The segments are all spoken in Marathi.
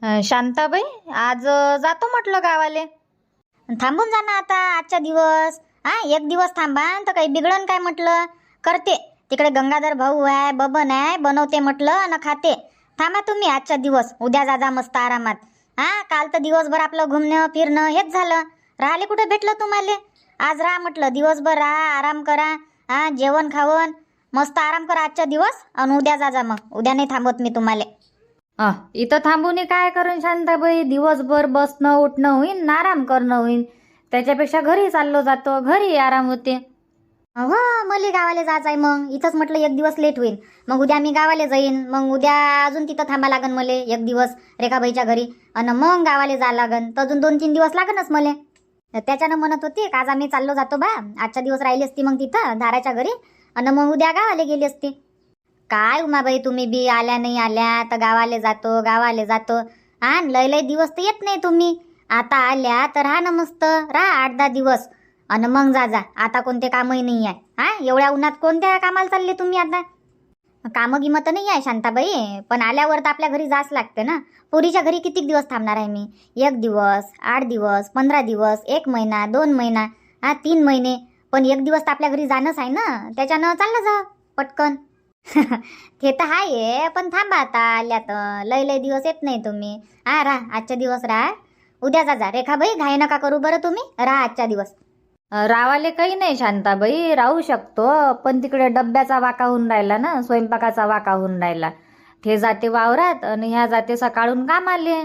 शांताबाई, आज जातो म्हटलं गावाले. थांबून जा ना आता आजचा दिवस. एक दिवस थांबा तर काही बिघडन काय म्हटलं. करते तिकडे गंगाधर भाऊ आहे, बबन आहे, बनवते म्हटलं ना खाते. थांबा तुम्ही आजचा दिवस, उद्या जा मस्त आरामात. काल तर दिवसभर आपलं घुमणं फिरणं हेच झालं. राहिले कुठे भेटलं तुम्हाला. आज राहा म्हटलं, दिवसभर राहा, आराम करा. जेवण खावण मस्त आराम करा आजचा दिवस, आणि उद्या जा मग. उद्या नाही थांबवत मी तुम्हाला. इथं थांबून काय करून शांताबाई, दिवसभर बसणं उठणं होईन ना आराम करणं होईन. त्याच्यापेक्षा घरी चाललो जातो, घरी आराम होते. हो, मला गावाला जायचं आहे. मग इथंच म्हटलं एक दिवस लेट होईल. मग उद्या मी गावाला जाईन. मग उद्या अजून तिथं थांबा लागन मला एक दिवस रेखाबाईच्या घरी, आणि मग गावाला जा लागन तर अजून 2-3 दिवस लागनच मला. त्याच्यानं म्हणत होती का आज आम्ही चाललो जातो बा. आजच्या दिवस राहिली असती मग तिथं धाराच्या घरी, आणि मग उद्या गावाला गेली असती. काय उमाबाई, तुम्ही बी आल्या नाही आल्या तर गावाला जातो गावाला जातो. लय दिवस तर येत नाही तुम्ही. आता आल्या तर राहा ना मस्त, राहा 8-10 दिवस, आणि मग जा. आता कोणते कामही नाही आहे. एवढ्या उन्हात कोणत्या कामाला चालले तुम्ही आता. कामं गिमत नाही आहे शांताबाई, पण आल्यावर तर आपल्या घरी जाच लागते ना. पोरीच्या घरी किती दिवस थांबणार आहे मी. 1 दिवस, 8 दिवस, 15 दिवस, 1 महिना, 2 महिना, 3 महिने, पण 1 दिवस तर आपल्या घरी जाणंच आहे ना. त्याच्यानं चाललं जा पटकन. ते तर आहे, पण थांबा आता आल्या तर लय दिवस येत नाही तुम्ही. राहा आजच्या दिवस, राहा. उद्या जा रेखाबाई, घाई नका करू बरं तुम्ही. राहा आजच्या दिवस. रावाले काही नाही शांताबाई, राहू शकतो, पण तिकडे डब्याचा वाका होऊन राहिला ना, स्वयंपाकाचा वाका होऊन राहिला. ते जाते वावरात आणि ह्या जाते सकाळून कामाले,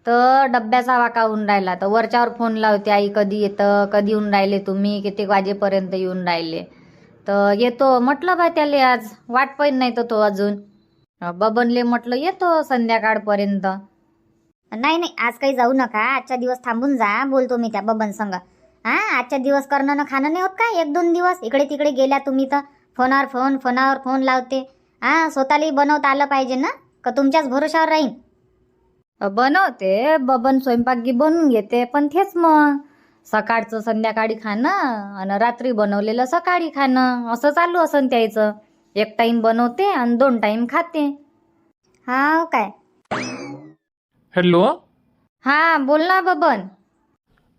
तर डब्याचा वाका होऊन राहिला. तर वरच्यावर फोन लावते, आई कधी येतं, कधी येऊन राहिले तुम्ही, किती वाजेपर्यंत येऊन राहिले. तर येतो म्हटलं बा त्याले, आज वाट पाहिन नाही तर तो अजून. बबनले म्हटलं येतो संध्याकाळपर्यंत. नाही आज काही जाऊ नका, आजच्या दिवस थांबून जा. बोलतो मी त्या बबन संग. आजच्या दिवस करणं ना खाणं नाही होत का. 1-2 दिवस इकडे तिकडे गेल्या तुम्ही तर फोनावर फोन लावते. स्वतःलाही बनवता आलं पाहिजे ना, का तुमच्याच भरोशावर राहीन. बनवते बबन, स्वयंपाक बनवून घेते, पण तेच मग सकाळचं संध्याकाळी खाणं आणि रात्री बनवलेलं सकाळी खाणं असं चालू असन त्याचं. 1 टाइम बनवते आणि 2 टाइम खाते. काय. हॅलो. बोल ना बबन.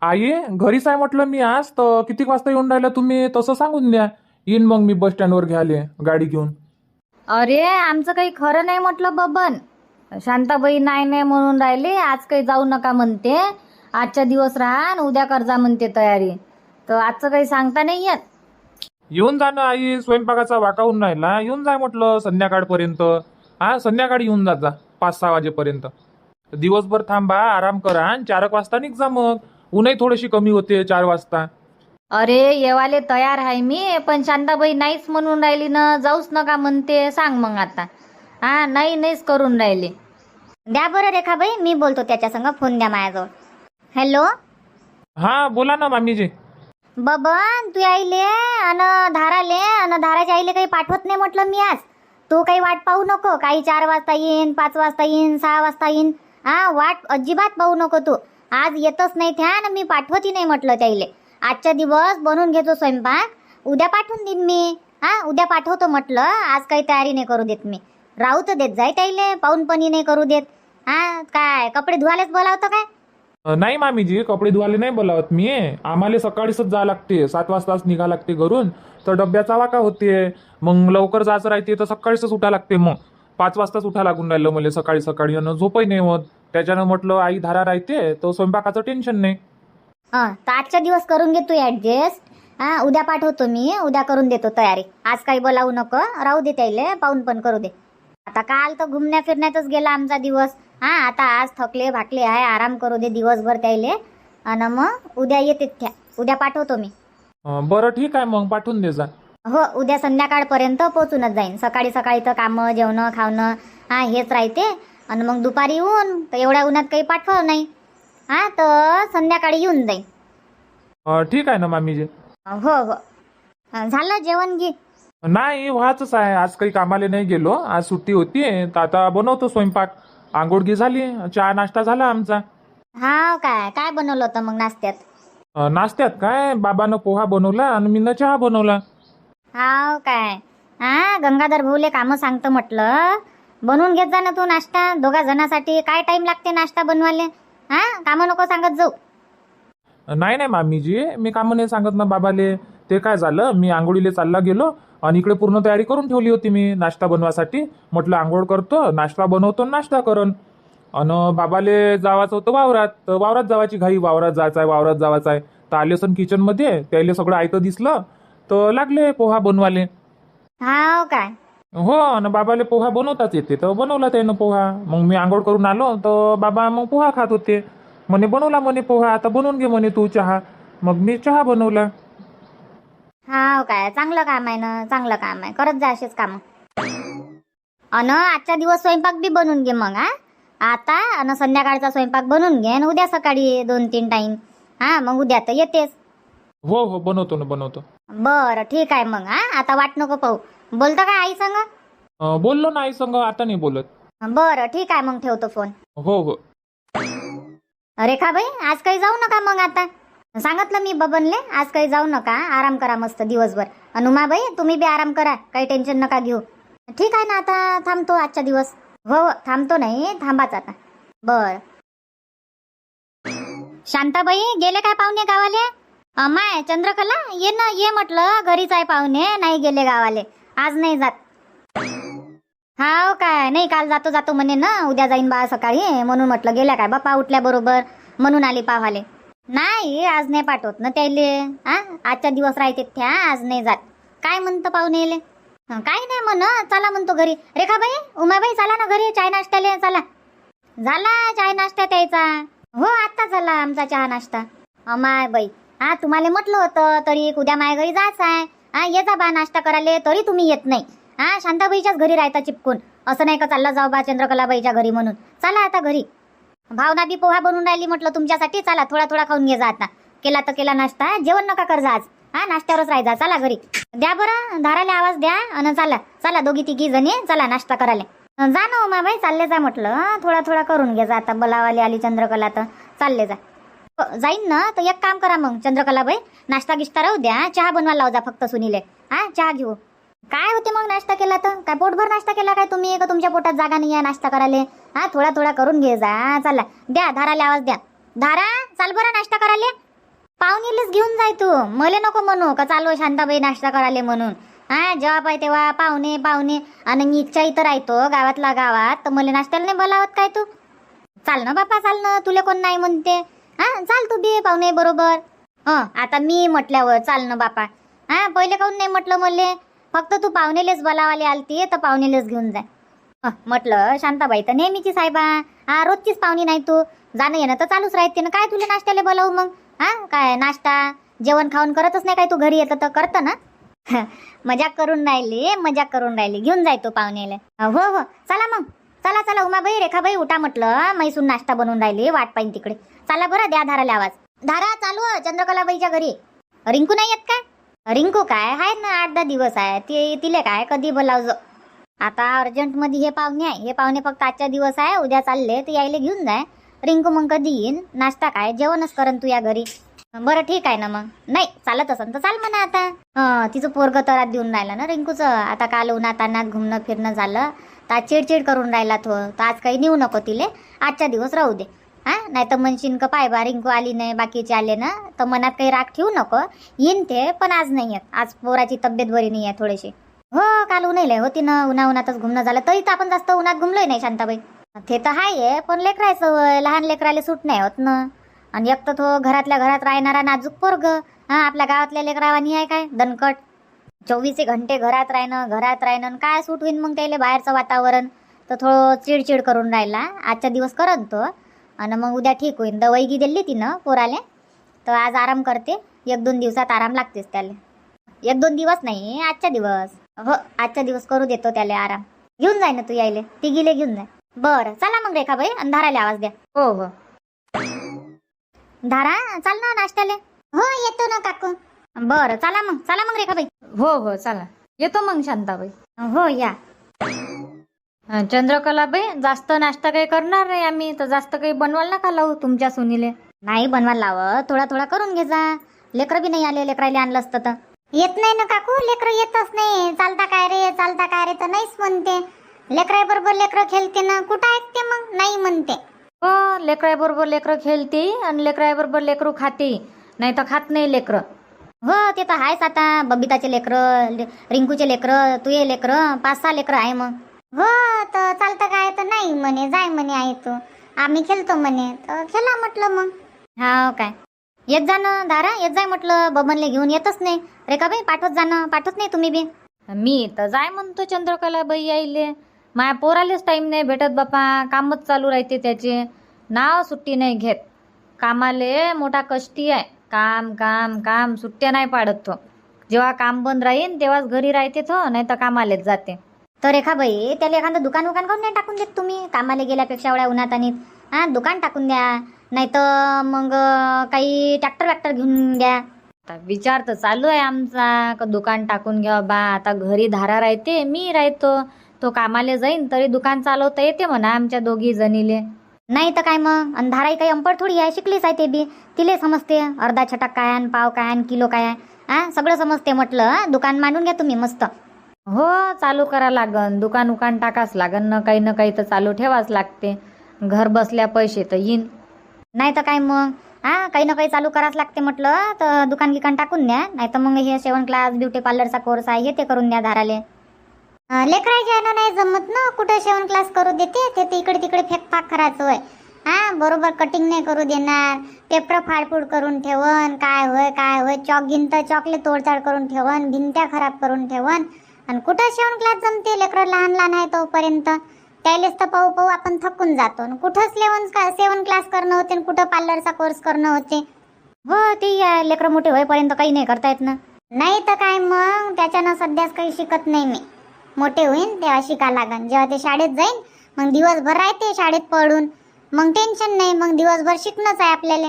आई, घरीच आहे म्हटलं मी आज. तर किती वाजता येऊन राहिला तुम्ही तसं सांगून द्या, येईन मग मी बस स्टँडवर घ्यायले गाडी घेऊन. अरे आमचं काही खरं नाही म्हटलं बबन. शांताबाई नाही म्हणून राहिले, आज काही जाऊ नका म्हणते. आजच्या दिवस राहा आणि उद्या करजा म्हणते तयारी. तर आजचं काही सांगता नाही येत. येऊन जा ना आई, स्वयंपाकाचा वाका होऊन राहिला. येऊन जा म्हटलं संध्याकाळपर्यंत. संध्याकाळी येऊन जा 5-6 वाजेपर्यंत. दिवसभर थांबा, आराम करा, आणि 4 वाजता निघजा. मग ऊनही थोडीशी कमी होते 4 वाजता. अरे येवाले तयार आहे मी, पण शांताबाई नाहीच म्हणून राहिली ना, जाऊच नका म्हणते. सांग मग आता. नाहीच करून राहिले. द्या बरं रेखाबाई, मी बोलतो त्याच्या संग. फोन द्या माझ्याजवळ. हॅलो. बोला ना मामीजी. बबन, तू आईले अन धाराले अन धाराच्या आईले काही पाठवत नाही म्हटलं मी आज. तू काही वाट पाहू नको. काही 4 वाजता येईन, 5 वाजता येईन, 6 वाजता येईन. वाट अजिबात पाहू नको तू. आज येतच नाही त्या, ना मी पाठवती नाही म्हटलं त्याईले. आजच्या दिवस बनवून घेतो स्वयंपाक, उद्या पाठवून देईन मी. उद्या पाठवतो म्हटलं. आज काही तयारी नाही करू देत मी. राहू तर देत जाय त्याईले, पाहून पणी नाही करू देत. काय कपडे धुवायलाच बोलावतं काय. नाही मामीजी, कपडे धुवाले नाही बोलावत मी. आम्हाला सकाळीच जा लागते, 7 वाजताच निघा लागते घरून. तर डब्याचा वाका होते, मग लवकर जायचं राहते तर सकाळीच उठा लागते. मग 5 वाजताच उठा लागून राहिलं मला सकाळी आणि झोपही नाही होत. त्याच्यानं म्हटलं आई धारा राहते तर स्वयंपाकाचं टेन्शन नाही. तर आजच्या दिवस करून घे तू ऍडजस्ट. उद्या पाठवतो मी, उद्या करून देतो तयारी. आज काही बोलावू नको, राहू दे त्याईले, पाहून पण करू दे. आता काल तर घुमण्या फिरण्यातच गेला आमचा दिवस. आता आज थकले भाकले आहे, आराम करू दे दिवसभर त्याईले, आणि मग उद्या येते त्या. उद्या पाठवतो मी. बरं ठीक आहे, मग पाठवून दे जा. हो, उद्या संध्याकाळपर्यंत पोहोचूनच जाईन. सकाळी तर कामं जेवणं खावणं हेच राहते, आणि मग दुपारी येऊन तर एवढ्या उन्हात काही पाठवा नाही. तर संध्याकाळी येऊन जाईन. ठीक आहे ना मामीजी. हो. झालं जेवण घे. नाही व्हायचंच आहे, आज काही कामाला नाही गेलो. आज सुट्टी होती, तर आता बनवतो स्वयंपाक. आंघोळगी झाली, चहा नाश्ता झाला आमचा. काय बनवलं होतं मग नाश्त्यात. नाश्त्यात काय, बाबानं पोहा बनवला आणि मीनं चहा बनवला. काय. गंगाधर भाऊले कामं सांगतं म्हटलं. बनवून घेत जा ना तू नाश्ता. दोघा जणांसाठी काय टाइम लागते नाश्ता बनवायला? हा, कामं नको सांगत जाऊ. नाही नाही मामीजी, मी कामं नाही सांगत ना बाबाले. ते काय झालं, मी आंघोळीला चालला गेलो आणि इकडे पूर्ण तयारी करून ठेवली होती मी नाश्ता बनवासाठी. म्हटलं आंघोळ करतो, नाश्ता बनवतो, नाश्ता करण. आणि बाबाले जावाचं होतं वावरात, तर वावरात जावाची घाई, वावरात जायचं आहे. तर आले सण किचनमध्ये, त्याला सगळं आयतं दिसलं तर लागले पोहा बनवाले. हाव काय? हो, आणि बाबाले पोहा बनवताच येते तर बनवला त्यानं पोहा. मग मी आंघोळ करून आलो तर बाबा मग पोहा खात होते. म्हणे बनवला म्हणे पोहा, आता बनवून घे म्हणे तू चहा. मग मी चहा बनवला. हाव काय? चांगलं काम आहे ना, चांगलं काम आहे. करत जा असेच काम. आजचा दिवस स्वयंपाक बी बनवून घे मग. आता आणि संध्याकाळचा स्वयंपाक बनवून घे आणि उद्या सकाळी 2-3 टाइम. मग उद्या तर येतेस. हो हो, बनवतो ना बनवतो. बरं ठीक आहे मग. आता वाट नको पाहू. बोलतं का आई संग? बोललो ना आई संग, आता नाही बोलत. बरं ठीक आहे मग, ठेवतो फोन. हो हो. रेखाबाई, आज काही जाऊ नका मग. आता सांगितलं मी बबनले, आज काही जाऊ नका, आराम करा मस्त दिवसभर. आणि उमाबाई, तुम्ही बी आराम करा, काही टेन्शन नका घेऊ. ठीक आहे ना, आता थांबतो आजचा दिवस. हो हो, थांबतो नाही, थांबाच आता. बर. शांताबाई, गेले काय पाहुणे गावाले? अमाय चंद्रकला, ये ना, ये म्हटलं, घरीच आहे पाहुणे, नाही गेले गावाले, आज नाही जात. हाव काय? नाही, काल जातो म्हणे ना, उद्या जाईन बा सकाळी, म्हणून म्हटलं गेल्या काय बापा उठल्या बरोबर, म्हणून आली पाहाले. नाही, आज नाही पाठवत ना त्याले. आजचा दिवस राहते त्या, आज नाही जात. काय म्हणतं पाहुणेले? काही नाही म्हण, चला म्हणतो घरी. रेखाबाई, उमाबाई, चला ना घरी, चाय नाश्त्याले चला. झाला चाय नाश्ता त्याचा? हो, आता झाला आमचा चहा नाश्ता. अमाय बाई, तुम्हाला म्हटलं होतं तरी उद्या माझ्या घरी जायचं आहे. ये जा बा नाश्ता करायला, तरी तुम्ही येत नाही. शांताबाईच्याच घरी राहता चिपकून. असं नाही का चालला जाऊ बा चंद्रकलाबाईच्या घरी म्हणून. चला आता घरी. भावना बी पोहा बनवून राहिली म्हटलं तुमच्यासाठी. चला, थोडा थोडा खाऊन घे जा आता. केला तर केला नाश्ता, जेवण नका कर जा आज. नाश्त्यावरच राहायचा. चला घरी. द्या बरं धाराला आवाज द्या आणि चला चला, दोघी तिघी जणी चला नाश्ता करायला. जा ना उमाबाई, चालले जा म्हटलं. थोडा थोडा करून घे जा आता. बोलावाली आली चंद्रकला तर चालले जा. जाईन ना तर एक काम करा मग चंद्रकलाबाई, नाश्ता गिश्ता राहू द्या, चहा बनवायला लाव जा फक्त सुनीले. चहा घेऊ. काय होते मग नाश्ता केला तर? काय पोटभर नाश्ता केला काय तुम्ही? का तुमच्या पोटात जागा नाही आहे नाश्ता करायला? थोडा थोडा करून घे जा. चला, द्या धाराला आवाज द्या. धारा, चाल बरं नाश्ता करायला. पाहुणेलेच घेऊन जाय तू, मले नको म्हणू का चालू शांताबाई नाश्ता करायला म्हणून. जेव्हा पाहिजे तेव्हा पाहुणे पाहुणे. आणि मी इच्छा इथं राहतो गावातला गावात, तर मला नाश्त्याला नाही बोलावत काय तू? चाल ना बापा, चाल ना, तुला कोण नाही म्हणते. चाल तू बी पाहुणे बरोबर. आता मी म्हटल्यावर चाल ना बापा. पहिले काऊन नाही म्हटलं मले? फक्त तू पाहुणेलेच बोलावाले आलती तर पाहुणेलेच घेऊन जाय. म्हटलं शांताबाई तर नेहमीची साहेबा, रोजचीच पाहुणी नाही तू. जाणं येणं तर चालूच राहते ना, काय तुला नाश्त्याला बोलावू मग? काय नाश्ता जेवण खाऊन करतच नाही काय तू? घरी येतं तर करतं ना. मजाक करून राहिली. घेऊन जाय तू पाहुणेले. हो हो, चला मग. चला चला उमाबाई, रेखाबाई, उठा म्हटलं, मैसून नाश्ता बनवून राहिली, वाट पाहिन तिकडे. चला बरं, द्या धाराला आवाज. धारा, चालू चंद्रकलाबाईच्या घरी. रिंकू नाही येत काय? रिंकू काय आहे ना, 8-10 दिवस आहे ते. तिले काय कधी बोलावजो. आता अर्जंटमध्ये हे पाहुणे फक्त आजच्या दिवस आहे, उद्या चालले तर यायला घेऊन जाय. रिंकू मग कधी येईन? नाश्ता काय जेवणच करन तू या घरी. बरं ठीक आहे ना मग. नाही चालत असन तर चाल म्हणा आता. तिचं पोरग तरात देऊन राहिलं ना रिंकूचं. आता काल उन्हात तानात घुमणं फिरणं झालं तर चिडचिड करून राहिला तो. तर आज काही नेऊ नको तिले, आजच्या दिवस राहू दे. नाही तर म्हणशीन का पाय बा रिंकू आली नाही, बाकीचे आले ना, तर मनात काही राग ठेवू नको. येईन ते, पण आज नाही येत. आज पोराची तब्येत बरी नाही आहे थोडीशी. हो, काल उन्हाळले होती ना, उन्हातच घुमणं झालं. तरी तर आपण जास्त उन्हात घुमलोय नाही शांताबाई. ते तर आहे, पण लेकरायचं लहान लेकराला सूट नाही होत ना. आणि एक तर तो घरातल्या घरात राहणारा नाजूक पोरग. आपल्या गावातल्या लेकरावानी आहे काय दणकट. 24 घंटे घरात राहणं काय सूट होईन मग त्याला बाहेरचं वातावरण. तर थोडं चिडचिड करून राहिला. आजच्या दिवस करन तो, आणि मग उद्या ठीक होईन. दवाई दिली तिनं पोराले, तर आज आराम करते. 1-2 दिवसात आराम लागतेच त्याला. 1-2 दिवस नाही, आजच्या दिवस. हो, आजच्या दिवस करू देतो त्याला आराम. घेऊन जाय ना तू यायले, तिघीले घेऊन जाय. बरं चला मग रेखाबाई, अंधाराला आवाज द्या. हो हो. धारा, चाल ना नाश्त्याले. हो, येतो ना काकू. बरं चला मग रेखाबाई. हो हो, चला, येतो मग शांताबाई. हो या. चंद्रकलाबाई, जास्त नाश्ता काही करणार नाही आम्ही, तर जास्त काही बनवायला नका लावू तुमच्या सुनीले. नाही बनवायला लावत, थोडा थोडा करून घे जा. लेकरं बी नाही आले, लेकरायला आणलं असतं तर. येत नाही ना काकू, लेकरं येतच नाही. चालता काय रे तर नाहीच म्हणते. लेकराबरोबर लेकरं खेळते ना, कुठं ऐकते मग, नाही म्हणते. हो लेकराबरोबर लेकरं खेळते आणि लेकराबरोबर लेकरू खाते, नाही तर खात नाही लेकरं. हो ते तर आहेच. आता बबिताचे लेकरं, रिंकूचे लेकरं, तुझे लेकरं, 5-6 लेकरं आहे मग. हो तर चालतं काय, तर नाही म्हणे, जाय म्हणे आहे तू, आम्ही खेळतो म्हणे, तर खेळा म्हटलं मग. हा काय, येत जा ना दारा, येत जाय म्हटलं. बबनले घेऊन येतच नाही. रेखाबाई पाठवत जाणं, पाठवत नाही तुम्ही बी. मी तर जाय म्हणतो चंद्रकलाबाई यायले, माया पोरालेच टाईम नाही भेटत बापा, कामच चालू राहते त्याचे, नाव सुट्टी नाही घेत. कामाले मोठा कष्टी आहे, काम काम काम, सुट्ट्या नाही पाडत तो. जेव्हा काम बंद राहीन तेव्हाच घरी राहते तो, नाही तर कामालेच जाते. तर रेखाबाई त्याला एखादं दुकान काऊन नाही टाकून देत तुम्ही, कामाला गेल्यापेक्षा एवढ्या उन्हात आणि हा दुकान टाकून द्या, नाही तर मग काही ट्रॅक्टर घेऊन द्या. आता विचार तर चालू आहे आमचा का दुकान टाकून घ्या बा. आता घरी धारा राहते, मी राहतो, तो कामाले जाईन तरी दुकान चालवता येते म्हणा आमच्या दोघी जणीले. नाही तर काय मग, अंधाराई काही अंपड थोडी आहे, शिकलीच आहे ते बी, तिले समजते अर्धा छटाक काय आहे, पाव काय आहे, किलो काय आहे, हा सगळं समजते म्हटलं. दुकान मांडून घ्या तुम्ही मस्त. हो चालू करा लागन, दुकान उकान टाकाच लागन, ना काही तर चालू ठेवाच लागते. घर बसल्या पैसे तर येईन. नाही तर काय मग, हा काही ना काही चालू करावंच लागते म्हटलं. तर दुकान गिकान टाकून द्या, नाही तर मग हे 7 क्लास ब्युटी पार्लरचा कोर्स आहे, हे ते करून द्या धाराले. लेकराच्या यानं नाही जमत ना, कुठं 7 क्लास करू देते, ते तर इकडे तिकडे फेकफाक करायचं होय. हा बरोबर कटिंग नाही करू देणार, पेपर फाडफूड करून ठेवन, काय होय चॉक घेईन तर चॉकले तोडताड करून ठेवन, भिंत्या खराब करून ठेवन. आणि कुठं 7 क्लास जमते, लेकरं लहान आहे तोपर्यंत. त्यालेच तर पाहू आपण थकून जातो. कुठंच 7 क्लास करणं होते, कुठं पार्लरचा कोर्स करणं होते. हो ते लेकरं मोठे होईपर्यंत काही नाही करता येत ना. नाही तर काय मग, त्याच्यानं सध्याच काही शिकत नाही मी. मोठे होईन तेव्हा शिका लागन, जेव्हा ते शाळेत जाईन मग दिवसभर राहते शाळेत पडून, मग टेन्शन नाही, मग दिवसभर शिकणंच आहे आपल्याला.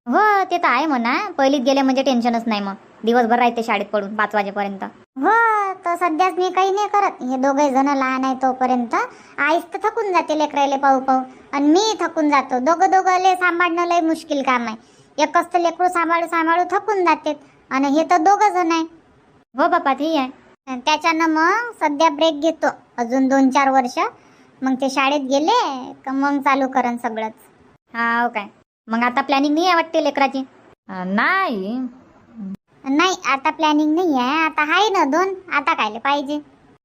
हो ते तर आहे म्हणा, पहिलीत गेले म्हणजे टेन्शनच नाही, मग दिवसभर राहते शाळेत पडून 5 वाजेपर्यंत. हो तर सध्याच मी काही नाही करत, हे दोघे जण लहान आहे तोपर्यंत. आईच तर थकून जाते लेकराले पाहू, आणि मी थकून जातो. दोघंले सांभाळणं लय मुश्किल काम आहे. एकच तर लेकरू सांभाळू थकून जाते, आणि हे तर 2 जण आहे. हो बापा ते आहे. त्याच्यानं मग सध्या ब्रेक घेतो अजून 2-4 वर्ष, मग ते शाळेत गेले का मग चालू करन सगळंच. हा काय, मग आता प्लॅनिंग नाही आहे वाटते लेकराची? नाही आता प्लॅनिंग नाही आहे, आता आहे ना 2, आता कायले पाहिजे.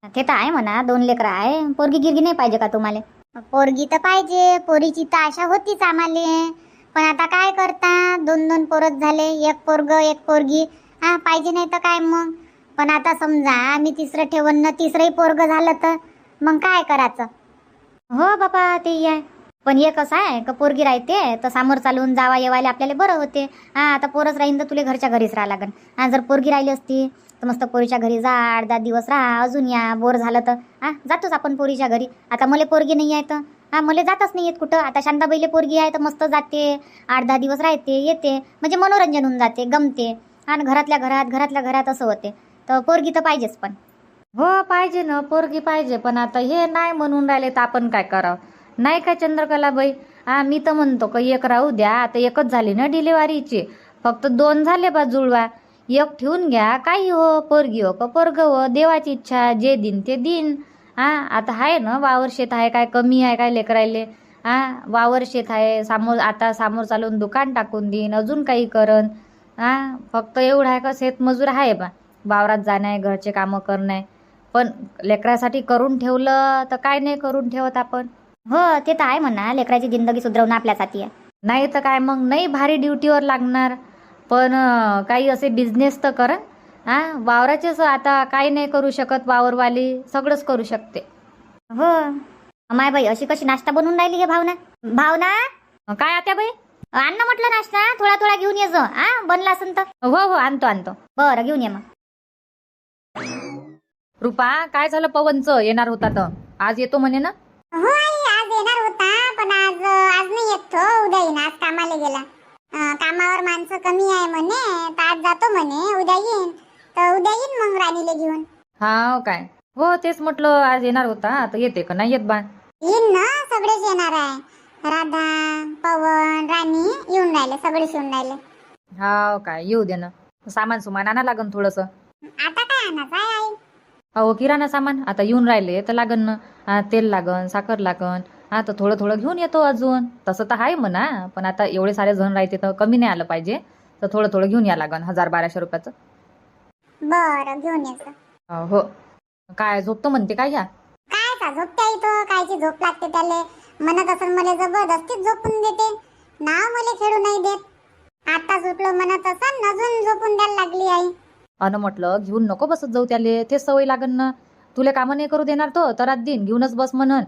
ते तर आहे म्हणा, 2 लेकरं आहे. पोरगी गिरगी नाही पाहिजे का तुम्हाला? पोरगी तर पाहिजे, पोरीची तर आशा होतीच आम्हाला, पण आता काय करता, 2 पोरच झाले, एक पोरग एक पोरगी. हा पाहिजे नाही तर काय मग. पण आता समजा आम्ही 3रं ठेवून ना, 3रंही पोरग झालं तर मग काय करायचं. हो बापा ते आहे, पण हे कसं आहे का पोरगी राहते तर समोर चालून जावा येवायला आपल्याला बरं होते. हा आता पोरच राहीन तर तुला घरच्या घरीच राहा लागन. हा जर पोरगी राहिली असती तर मस्त पोरीच्या घरी जा, 8-10 दिवस राहा, अजून या, बोर झालं तर हा जातोच आपण पोरीच्या घरी. आता मला पोरगी नाही आहे तर हा मला जातच नाही येत कुठं. आता शांताबाईले पोरगी आहे तर मस्त जाते, 8-10 दिवस राहते, येते, म्हणजे मनोरंजन होऊन जाते, गमते. आणि घरातल्या घरात असं होते. तर पोरगी तर पाहिजेच. पण हो पाहिजे ना, पोरगी पाहिजे, पण आता हे नाही म्हणून राहिले तर आपण काय करावं. नाही काय चंद्रकलाबाई, मी तर म्हणतो का एक राहू द्या. आता एकच झाली ना डिलिव्हरीची, फक्त 2 झाले बा जुळवा, एक ठेवून घ्या. काही हो, पोरगी हो का पोरग हो, देवाची इच्छा, जे दिन ते दिन. आता आहे ना वावर शेत आहे, काय कमी आहे काय लेकरायले. वावर शेत आहे, समोर चालून दुकान टाकून देईन, अजून काही करन. फक्त एवढं आहे का शेतमजूर आहे बा, वावरात जाणं आहे, घरचे कामं करणं आहे. पण लेकरासाठी करून ठेवलं तर काय नाही करून ठेवत आपण. हो ते तर आहे म्हणा, लेकराची जिंदगी सुधरवणं आपल्यासाठी आहे. नाही तर काय मग, नाही भारी ड्युटीवर लागणार, पण काही असे बिझनेस तर कर. वावराचेच आता काही नाही करू शकत, वावरवाली सगळंच करू शकते. हो माय बाई, अशी कशी नाश्ता बनवून राहिली हे भावना. काय आता बाई, अन्न म्हटलं नाश्ता थोडा घेऊन ये जो. बनला असेल तर. हो आणतो. बरं घेऊन ये मग. रुपा काय झालं, पवनचं येणार होता तर आज येतो म्हणे ना? हो आई, आज येणार होता, पण आज नाही येत तो, उद्या येईन. आज कामाला गेला. कामावर माणसं कमी आहे म्हणे, तर आज जातो म्हणे, उद्या येईन. तर उद्या येईन मग राणीला घेऊन. काय हो तेच म्हटलं, आज येणार होता तर येते का नाही येत बा? येईन ना, सगळेच येणार आहे. राधा, पवन, राणी येऊन राहिले, सगळेच येऊन राहिले. काय येऊ दे ना, सामान सुमान आणा लागन थोडस. आता काय आणायचं आहे आई? अहो किराणा सामान आता येऊन राहिले तर लागन ना. तेल लागन, साखर लागन. तर थोडं थोडं घेऊन येतो अजून. तसं तर आहे म्हणा, पण आता एवढे सारे जण राहते तर कमी नाही आलं पाहिजे. तर थोडं थोडं घेऊन या लागन 1000-1200 रुपयाचं. बरं घेऊन येतो. हो. काय झोपतो म्हणते काय ह्या? काय का झोपत्या इथं, कायची झोप लागते त्याले. म्हणत असेल मला जबरदस्तीच झोपून देते, नाव मला खेळू नाही देत. आता झोपलो म्हणत असेल, अजून झोपून द्यायला लागली आई. अन म्हटलं घेऊन नको बसत जाऊ त्याले, तेच सवय लागन ना. तुले कामं नाही करू देणार तो तर रात दिन घेऊनच बस म्हणन.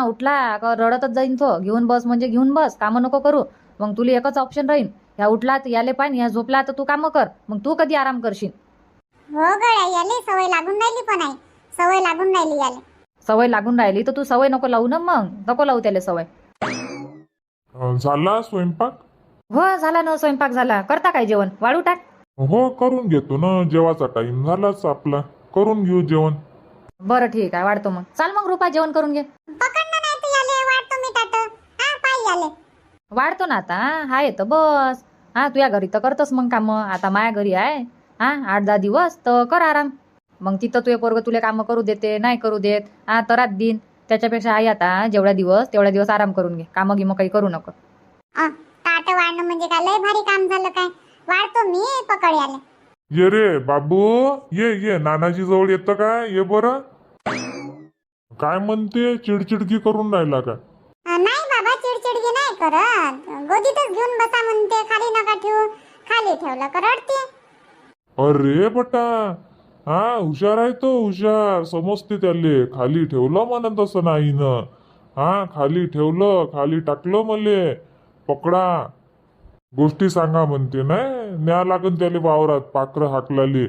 उठला का रडतच जाईन तो. घेऊन बस म्हणजे घेऊन बस, कामं नको करू. मग तुला एकच ऑप्शन राहीन, ह्या उठला तर याले पाय, ह्या झोपला तर तू कामं कर. मग तू कधी आराम करशील? हो गड्या, याले सवय लागून राहिली, पण आई सवय लागून राहिली याले. सवय लागून राहिली तर तू सवय नको लावू ना. मग नको लावू त्याला सवय. झाला स्वयंपाक? हो झाला ना, स्वयंपाक झाला. करता काय जेवण? वाढू टाक. हो करून घेतो ना, जेवाचा टाइम झालाच आपला, करून घेऊ जेवण. बरं ठीक आहे, वाढतो मग. चाल मग रुपा, जेवण करून घे. पकडणं नाही तर याले वाढतो मी ताट. पाय याले. वाढतो ना आता. हाय तर बस. तुझ्या घरी तर करतोस मग कामं. आता माया घरी आहे 8-10 दिवस तर कर आराम. मग तिथं तुझे पोरग तुला कामं करू देते नाही करू देत. तर रात दिन त्याच्यापेक्षा आई आता जेवढ्या दिवस आराम करून घे. कामं गिमं काही करू नको. ताट वाढणं म्हणजे काय लय भारी काम झालं काय. वाढतो मी, पकड याले. ये रे बाबू, ये नानाजी जवळ येतं काय? ये बरं. काय म्हणते, चिडचिडकी करून राहिला का? नाही बाबा, चिडचिडगी नाही करत. गोदीतच घेऊन बसा म्हणते, खाली नका ठेवू. खाली ठेवलं का रडते. अरे बटा, हुशार आहे तो, हुशार. समजते त्याले. खाली ठेवलं म्हणत असं नाही ना. खाली ठेवलं, खाली टाकलं मले. पकडा. गोष्टी सांगा म्हणते, नाही न्या लागन त्याले वावरात पाखरं हाकलाले.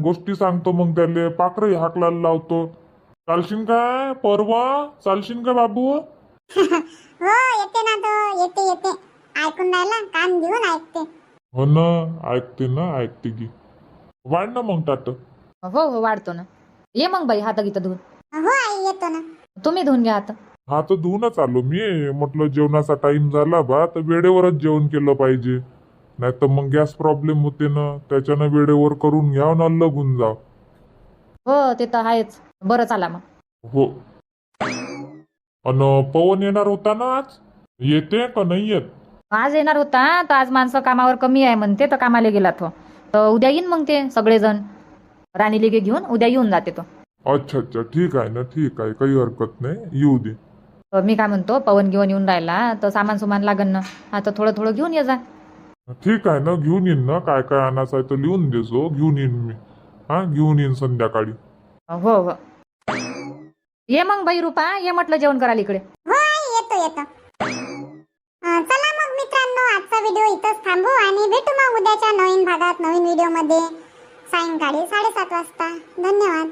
गोष्टी सांगतो मग त्याले पाखरं हाकलायला लावतो. चालशील काय परवा? चालशील का बाबू? हो येते ना तो, येते. ऐकून राहिला, कान देऊन ऐकते. हो ना, ऐकते की. वाढ ना मग ताट. हो वाढतो ना. ये मग बाई, हात गीत धुवून. हो आई येतो ना. तुम्ही धुवून घ्या हात. हात धुवूनच आलो मी. म्हटलं जेवणाचा टाइम झाला बा, तर वेळेवरच जेवण केलं पाहिजे. नाही तर मग गॅस प्रॉब्लेम होते ना, त्याच्यानं वेळेवर करून घ्याव ना, लगून जाव. हो ते तर आहेच. बरं चला मग. हो. अन पवन येणार होता ना आज? येते का नाही येत? आज येणार होता तर आज माणसं कामावर कमी आहे म्हणते, तर कामाला गेला तो. तर उद्या येईन मग ते सगळेजण. राणीले घेऊन उद्या येऊन जाते तो. अच्छा ठीक आहे ना, ठीक आहे, काही हरकत नाही, येऊ दे. मी काय म्हणतो, पवन घेऊन येऊन राहिला तर सामान लागन ना. आता थोडं थोडं घेऊन ये जा. ठीक आहे ना, घेऊन येईन ना. काय काय आणायचं आहे तर लिहून देजो, घेऊन येईन मी. घेऊन येईन संध्याकाळी. हो ये मग बाई रुपा, ये म्हटलं जेवण करायला इकडे. हो आई येतो. चला मग मित्रांनो, आजचा व्हिडिओ इथंच थांबू आणि भेटू मग उद्याच्या नवीन भागात, नवीन व्हिडिओ मध्ये सायंकाळी 7:30 वाजता. धन्यवाद.